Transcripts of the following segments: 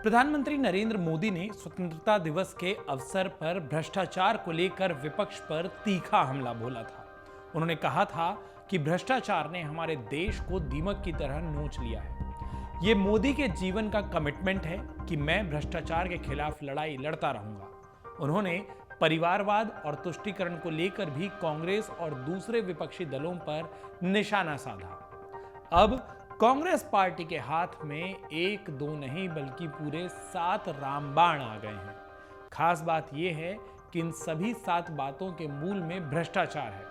प्रधानमंत्री नरेंद्र मोदी ने स्वतंत्रता दिवस के अवसर पर भ्रष्टाचार को लेकर विपक्ष पर तीखा हमला बोला था। उन्होंने कहा था कि भ्रष्टाचार ने हमारे देश को दीमक की तरह नोच लिया है। ये मोदी के जीवन का कमिटमेंट है कि मैं भ्रष्टाचार के खिलाफ लड़ाई लड़ता रहूंगा। उन्होंने परिवारवाद और तुष्टीकरण को लेकर भी कांग्रेस और दूसरे विपक्षी दलों पर निशाना साधा। अब कांग्रेस पार्टी के हाथ में एक दो नहीं बल्कि पूरे 7 रामबाण आ गए हैं। खास बात यह है कि इन सभी 7 बातों के मूल में भ्रष्टाचार है।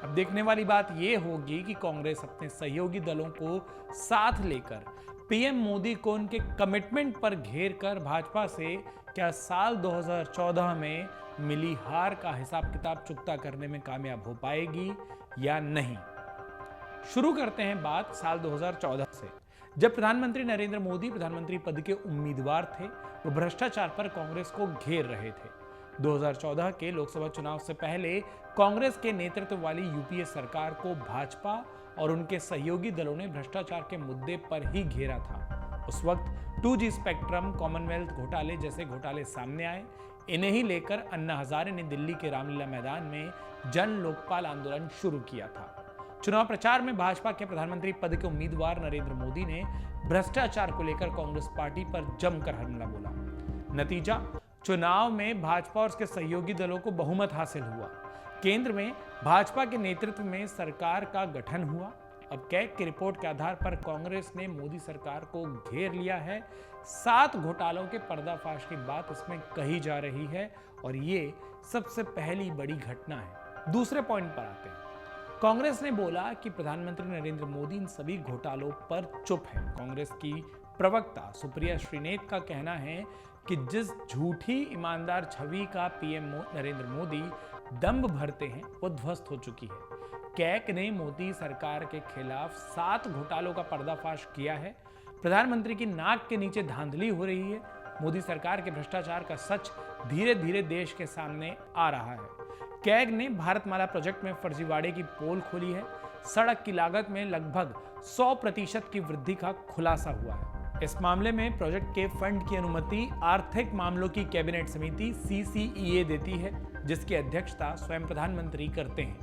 अब देखने वाली बात यह होगी कि कांग्रेस अपने सहयोगी दलों को साथ लेकर पीएम मोदी को उनके कमिटमेंट पर घेर कर भाजपा से क्या साल 2014 में मिली हार का हिसाब किताब चुकता करने में कामयाब हो पाएगी या नहीं। शुरू करते हैं बात साल 2014 से, जब प्रधानमंत्री नरेंद्र मोदी प्रधानमंत्री पद के उम्मीदवार थे। वो भ्रष्टाचार पर कांग्रेस को घेर रहे थे। 2014 के लोकसभा चुनाव से पहले कांग्रेस के नेतृत्व वाली यूपीए सरकार को भाजपा और उनके सहयोगी दलों ने भ्रष्टाचार के मुद्दे पर ही घेरा था। उस वक्त 2G स्पेक्ट्रम, कॉमनवेल्थ घोटाले जैसे घोटाले सामने आए। इन्हें ही लेकर अन्ना हजारे ने दिल्ली के रामलीला मैदान में जन लोकपाल आंदोलन शुरू किया था। चुनाव प्रचार में भाजपा के प्रधानमंत्री पद के उम्मीदवार नरेंद्र मोदी ने भ्रष्टाचार को लेकर कांग्रेस पार्टी पर जमकर हमला बोला। नतीजा, चुनाव में भाजपा और उसके सहयोगी दलों को बहुमत हासिल हुआ। केंद्र में भाजपा के नेतृत्व में सरकार का गठन हुआ। अब कैग की रिपोर्ट के आधार पर कांग्रेस ने मोदी सरकार को घेर लिया है। 7 घोटालों के पर्दाफाश की बात इसमें कही जा रही है और ये सबसे पहली बड़ी घटना है। दूसरे पॉइंट पर आते हैं। कांग्रेस ने बोला कि प्रधानमंत्री नरेंद्र मोदी इन सभी घोटालों पर चुप है। कांग्रेस की प्रवक्ता सुप्रिया श्रीनेत का कहना है कि जिस झूठी ईमानदार छवि का पीएम नरेंद्र मोदी दंभ भरते हैं वो ध्वस्त हो चुकी है। कैग ने मोदी सरकार के खिलाफ 7 घोटालों का पर्दाफाश किया है। प्रधानमंत्री की नाक के नीचे धांधली हो रही है। मोदी सरकार के भ्रष्टाचार का सच धीरे धीरे देश के सामने आ रहा है। कैग ने भारतमाला प्रोजेक्ट में फर्जीवाड़े की पोल खोली है। सड़क की लागत में लगभग 100% की वृद्धि का खुलासा हुआ है। इस मामले में प्रोजेक्ट के फंड की अनुमति आर्थिक मामलों की कैबिनेट समिति CCEA देती है, जिसकी अध्यक्षता स्वयं प्रधानमंत्री करते हैं।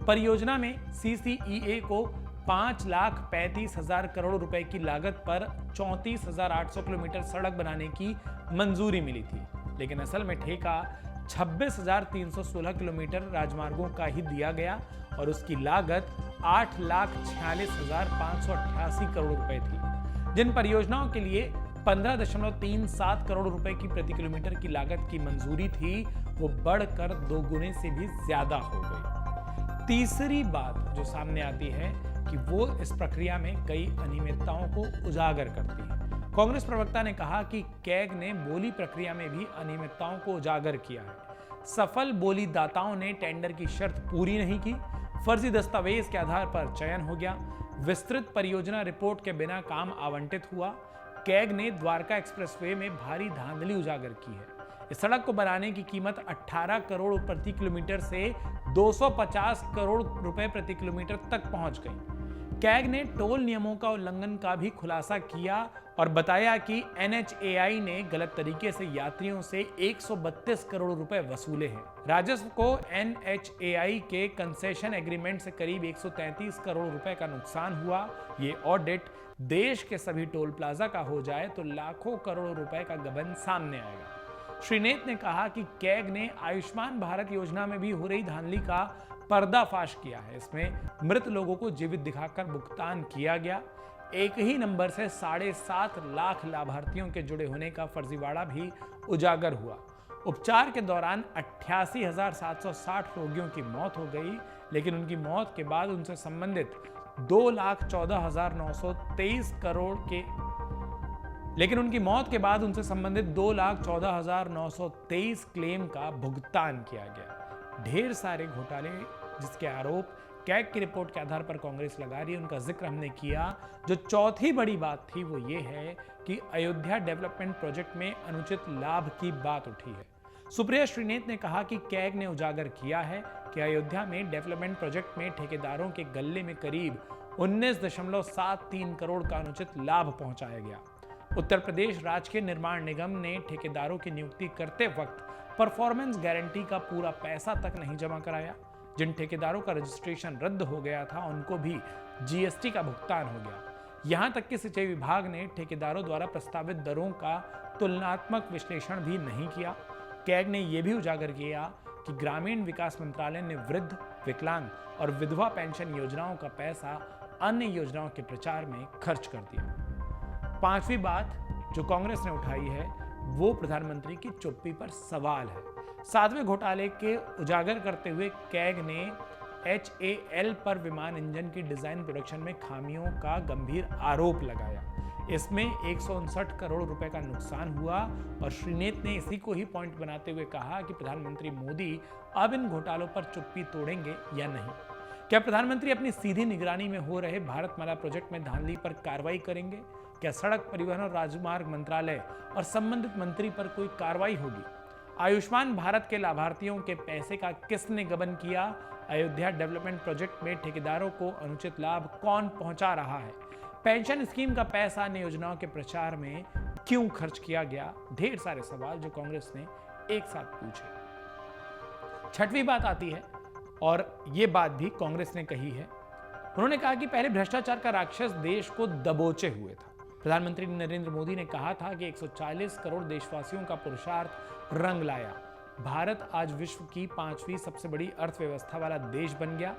परियोजना में CCEA को 5,35,000 करोड़ रुपए की लागत पर 34,800 किलोमीटर सड़क बनाने की मंजूरी मिली थी, लेकिन असल में ठेका 26,316 किलोमीटर राजमार्गों का ही दिया गया और उसकी लागत 8,46,588 करोड़ रुपए थी। जिन परियोजनाओं के लिए 15.37 करोड़ रुपए की प्रति किलोमीटर की लागत की मंजूरी थी, वो बढ़कर 2 गुने से भी ज्यादा हो गई। तीसरी बात जो सामने आती है कि वो इस प्रक्रिया में कई अनियमितताओं को उजागर करती है। कांग्रेस प्रवक्ता ने कहा कि कैग ने बोली प्रक्रिया में भी अनियमितताओं को उजागर किया है। सफल बोली दाताओं ने टेंडर की शर्त पूरी नहीं की। फर्जी दस्तावेज के आधार पर चयन हो गया। विस्तृत परियोजना रिपोर्ट के बिना काम आवंटित हुआ। कैग ने द्वारका एक्सप्रेसवे में भारी धांधली उजागर की है। इस सड़क को बनाने की कीमत 18 करोड़ प्रति किलोमीटर से 250 करोड़ रुपए प्रति किलोमीटर तक पहुंच गई। कैग ने टोल नियमों का उल्लंघन का भी खुलासा किया और बताया कि NHAI ने गलत तरीके से यात्रियों से 132 करोड़ रुपए वसूले हैं। राजस्व को NHAI के कंसेशन एग्रीमेंट से करीब 133 करोड़ रुपए का नुकसान हुआ। ये ऑडिट देश के सभी टोल प्लाजा का हो जाए तो लाखों करोड़ रुपए का गबन सामने आएगा। श्रीनेत ने कहा कि कैग ने आयुष्मान भारत योजना में भी हो रही धांधली का पर्दाफाश किया है। इसमें मृत लोगों को जीवित दिखाकर भुगतान किया गया। एक ही नंबर से 7.5 लाख लाभार्थियों के जुड़े होने का फर्जीवाड़ा भी उजागर हुआ। उपचार के दौरान 88,760 रोगियों की मौत हो गई, लेकिन उनकी मौत के बाद उनसे संबंधित 2,14,923 करोड़ के संबंधित 2,14,923 क्लेम का भुगतान किया गया। ढेर सारे घोटाले जिसके आरोप कैग की रिपोर्ट के आधार पर कांग्रेस लगा रही है, उनका जिक्र हमने किया। जो चौथी बड़ी बात थी वो ये है कि अयोध्या डेवलपमेंट प्रोजेक्ट में अनुचित लाभ की बात उठी है। सुप्रिया श्रीनेत ने कहा कि कैग ने उजागर किया है कि अयोध्या में डेवलपमेंट प्रोजेक्ट में ठेकेदारों के गल्ले में करीब 19.73 करोड़ का अनुचित लाभ पहुंचाया गया। उत्तर प्रदेश राजकीय निर्माण निगम ने ठेकेदारों की नियुक्ति करते वक्त परफॉर्मेंस गारंटी का पूरा पैसा तक नहीं जमा कराया। जिन ठेकेदारों का रजिस्ट्रेशन रद्द हो गया था उनको भी जीएसटी का भुगतान हो गया। यहां तक कि सिंचाई विभाग ने ठेकेदारों द्वारा प्रस्तावित दरों का तुलनात्मक विश्लेषण भी नहीं किया। कैग ने यह भी उजागर किया कि ग्रामीण विकास मंत्रालय ने वृद्ध, विकलांग और विधवा पेंशन योजनाओं का पैसा अन्य योजनाओं के प्रचार में खर्च कर दिया। पांचवी बात जो कांग्रेस ने उठाई है वो प्रधानमंत्री की चुप्पी पर सवाल है। 7वें घोटाले के उजागर करते हुए कैग ने HAL पर विमान इंजन की डिजाइन प्रोडक्शन में खामियों का गंभीर आरोप लगाया। इसमें 159 करोड़ रुपए का नुकसान हुआ और श्रीनेत ने इसी को ही पॉइंट बनाते हुए कहा कि प्रधानमंत्री मोदी अब इन घोटालों पर चुप्पी तोड़ेंगे या नहीं। क्या प्रधानमंत्री अपनी सीधी निगरानी में हो रहे भारतमाला प्रोजेक्ट में धांधली पर कार्रवाई करेंगे? क्या सड़क परिवहन और राजमार्ग मंत्रालय और संबंधित मंत्री पर कोई कार्रवाई होगी? आयुष्मान भारत के लाभार्थियों के पैसे का किसने गबन किया? अयोध्या डेवलपमेंट प्रोजेक्ट में ठेकेदारों को अनुचित लाभ कौन पहुंचा रहा है? पेंशन स्कीम का पैसा अन्य योजनाओं के प्रचार में क्यों खर्च किया गया? ढेर सारे सवाल जो कांग्रेस ने एक साथ पूछे। छठवीं बात आती है और ये बात भी कांग्रेस ने कही है। उन्होंने कहा कि पहले भ्रष्टाचार का राक्षस देश को दबोचे हुए था। प्रधानमंत्री नरेंद्र मोदी ने कहा था कि 140 करोड़ देशवासियों का पुरुषार्थ रंग लाया। भारत आज विश्व की 5वीं सबसे बड़ी अर्थव्यवस्था वाला देश बन गया।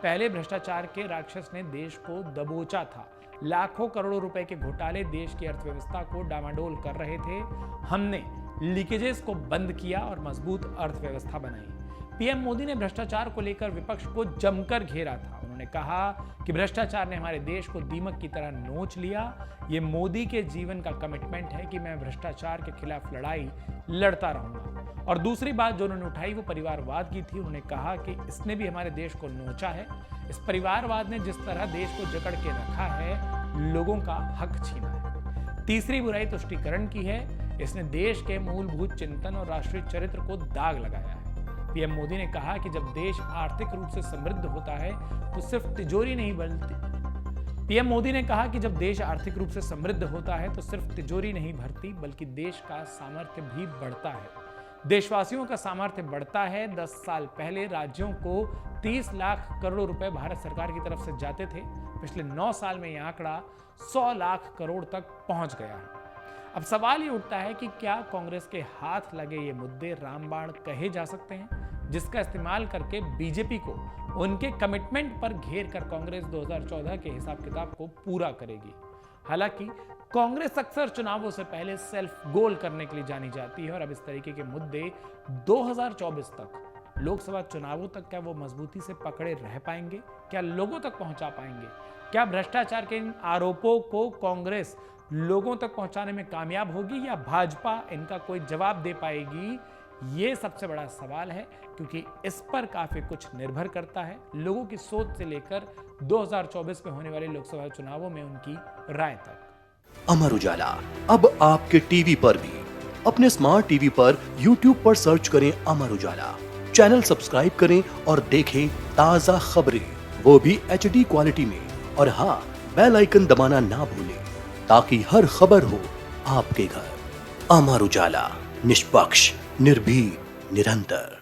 पहले भ्रष्टाचार के राक्षस ने देश को दबोचा था। लाखों करोड़ों रुपए के घोटाले देश की अर्थव्यवस्था को डामाडोल कर रहे थे। हमने लीकेजेस को बंद किया और मजबूत अर्थव्यवस्था बनाई। पीएम मोदी ने भ्रष्टाचार को लेकर विपक्ष को जमकर घेरा था। उन्होंने कहा कि भ्रष्टाचार ने हमारे देश को दीमक की तरह नोच लिया। ये मोदी के जीवन का कमिटमेंट है कि मैं भ्रष्टाचार के खिलाफ लड़ाई लड़ता रहूंगा। और दूसरी बात जो उन्होंने उठाई वो परिवारवाद की थी। उन्होंने कहा कि इसने भी हमारे देश को नोचा है। इस परिवारवाद ने जिस तरह देश को जकड़ के रखा है, लोगों का हक छीना है। तीसरी बुराई तुष्टीकरण की है। इसने देश के मूलभूत चिंतन और राष्ट्रीय चरित्र को दाग लगाया है। पीएम मोदी ने कहा कि जब देश आर्थिक रूप से समृद्ध होता है तो सिर्फ तिजोरी नहीं भरती। पीएम मोदी ने कहा कि जब देश आर्थिक रूप से समृद्ध होता है तो सिर्फ तिजोरी नहीं भरती बल्कि देश का सामर्थ्य भी बढ़ता है। देशवासियों का सामर्थ्य बढ़ता है। 10 साल पहले राज्यों को 30 लाख करोड़ रुपए भारत सरकार की तरफ से जाते थे। पिछले 9 साल में यह आंकड़ा 100 लाख करोड़ तक पहुंच गया है। अब सवाल ये उठता है कि क्या कांग्रेस के हाथ लगे ये मुद्दे रामबाण कहे जा सकते हैं, जिसका इस्तेमाल करके बीजेपी को उनके कमिटमेंट पर घेर कर कांग्रेस 2014 के हिसाब किताब को पूरा करेगी। हालांकि कांग्रेस अक्सर चुनावों से पहले सेल्फ गोल करने के लिए जानी जाती है और अब इस तरीके के मुद्दे 2024 तक लोकसभा चुनावों तक क्या वो मजबूती से पकड़े रह पाएंगे? क्या लोगों तक पहुंचा पाएंगे? क्या भ्रष्टाचार के इन आरोपों को कांग्रेस लोगों तक पहुंचाने में कामयाब होगी या भाजपा इनका कोई जवाब दे पाएगी? ये सबसे बड़ा सवाल है, क्योंकि इस पर काफी कुछ निर्भर करता है लोगों की सोच से लेकर 2024 में होने वाले लोकसभा चुनावों में उनकी राय तक। अमर उजाला अब आपके टीवी पर भी। अपने स्मार्ट टीवी पर YouTube पर सर्च करें अमर उजाला, चैनल सब्सक्राइब करें और देखें ताजा खबरें, वो भी HD क्वालिटी में। और हाँ, बेल आइकन दबाना ना भूलें ताकि हर खबर हो आपके घर। अमर उजाला, निष्पक्ष, निर्भीक, निरंतर।